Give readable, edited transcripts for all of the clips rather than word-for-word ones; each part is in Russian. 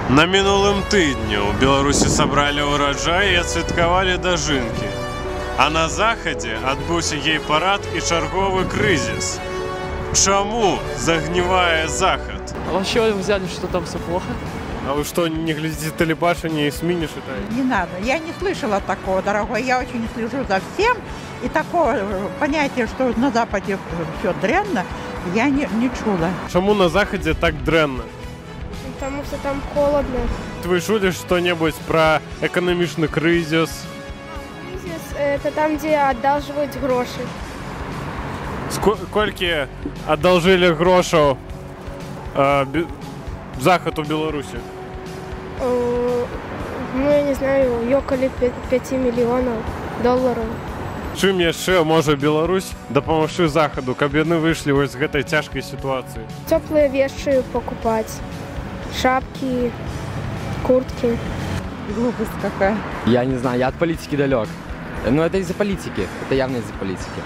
На минулым тыдні у Беларусі сабралі ўраджай і адсвяткавалі дажынкі. А на захадзе адбыўся гей-парад і чарговы крызіс. Чаму загнивае Захад? А вообще вы взяли, что там все плохо? А вы что, не глядите телебашение и СМИ не считаете? Не надо. Я не слышала такого, дорогой. Я очень слежу за всем. И такого понятия, что на Западе все дрянно, я не чула. Чему на Заходе так дрянно? Потому что там холодно. Вы чули что-нибудь про экономичный кризис? Кризис – это там, где одалживают гроши. Сколько одолжили грошей Захад у Беларуси? Ну, я не знаю, около 5 миллионов долларов. Чым яшчэ можа Беларусь дапамагчы Захаду, каб яны выйшлі вось з гэтай цяжкай сітуацыі? Теплые вещи покупать. Шапки, куртки. Глупость какая. Я не знаю, я от политики далек. Но это из-за политики, это явно из-за политики.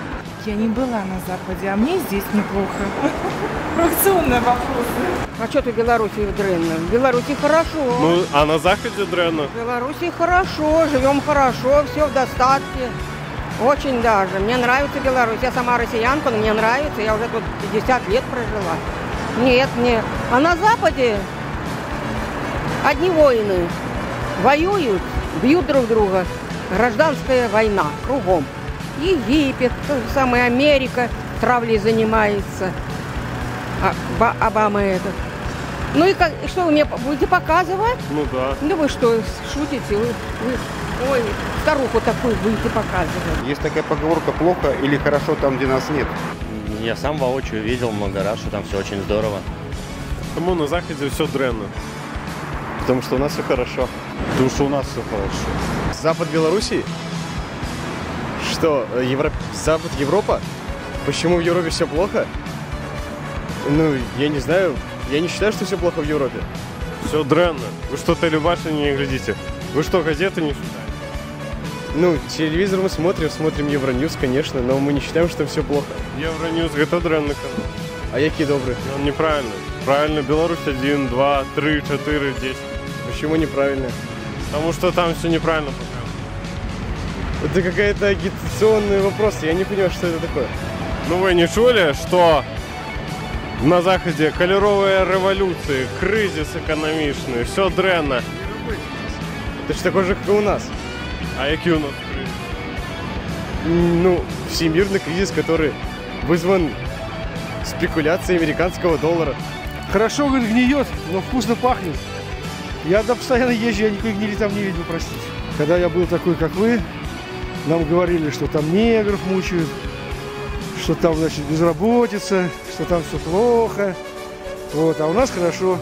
Я не была на Западе, а мне здесь неплохо. Провокационные вопросы. А что ты в Беларуси дрянно? В Беларуси хорошо. Ну, а на Заходе дрянно? В Беларуси хорошо, живем хорошо, все в достатке. Очень даже. Мне нравится Беларусь. Я сама россиянка, но мне нравится. Я уже тут 50 лет прожила. Нет, мне. А на Западе одни воины воюют, бьют друг друга. Гражданская война кругом. Египет, самая Америка травлей занимается. Обама этот. Ну и что вы мне будете показывать? Ну да. Ну вы что, шутите? Ой, старуху такую будете показывать. Есть такая поговорка: плохо или хорошо там, где нас нет. Я сам воочию видел много раз, что там все очень здорово. Почему на Заходе все дрянно? Потому что у нас все хорошо. Потому что у нас все хорошо. Запад Белоруссии? Что, Запад Европа? Почему в Европе все плохо? Ну, я не знаю. Я не считаю, что все плохо в Европе. Все дрянно. Вы что, телебашение не глядите? Вы что, газеты не читаете? Ну, телевизор мы смотрим Евроньюз, конечно, но мы не считаем, что все плохо. Евроньюз – это дрянный канал. А який добрый? Он неправильный. Правильно, Беларусь 1, 2, 3, 4, 10. Почему неправильно? Потому что там все неправильно показано. Это какая-то агитационный вопрос, я не понимаю, что это такое. Ну вы не чули, что на Заходе колеровые революции, кризис экономичный, все дрянно. Это же такой же, как и у нас. А який у нас кризис? Ну, всемирный кризис, который вызван спекуляцией американского доллара. Хорошо, говорит, гниет, но вкусно пахнет. Я постоянно езжу, я никакой гнили там не видел, простите. Когда я был такой, как вы, нам говорили, что там негров мучают, что там, значит, безработица, что там все плохо. Вот, а у нас хорошо.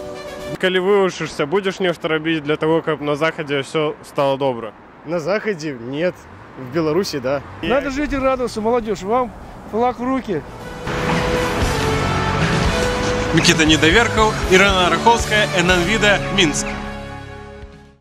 Коли выучишься, будешь нечто робить для того, как на Заходе все стало добро? На Заходе нет, в Беларуси да. Надо жить и радоваться, молодежь, вам флаг в руки. Микита Недоверков, Ирина Раховская, НН Вида, Минск.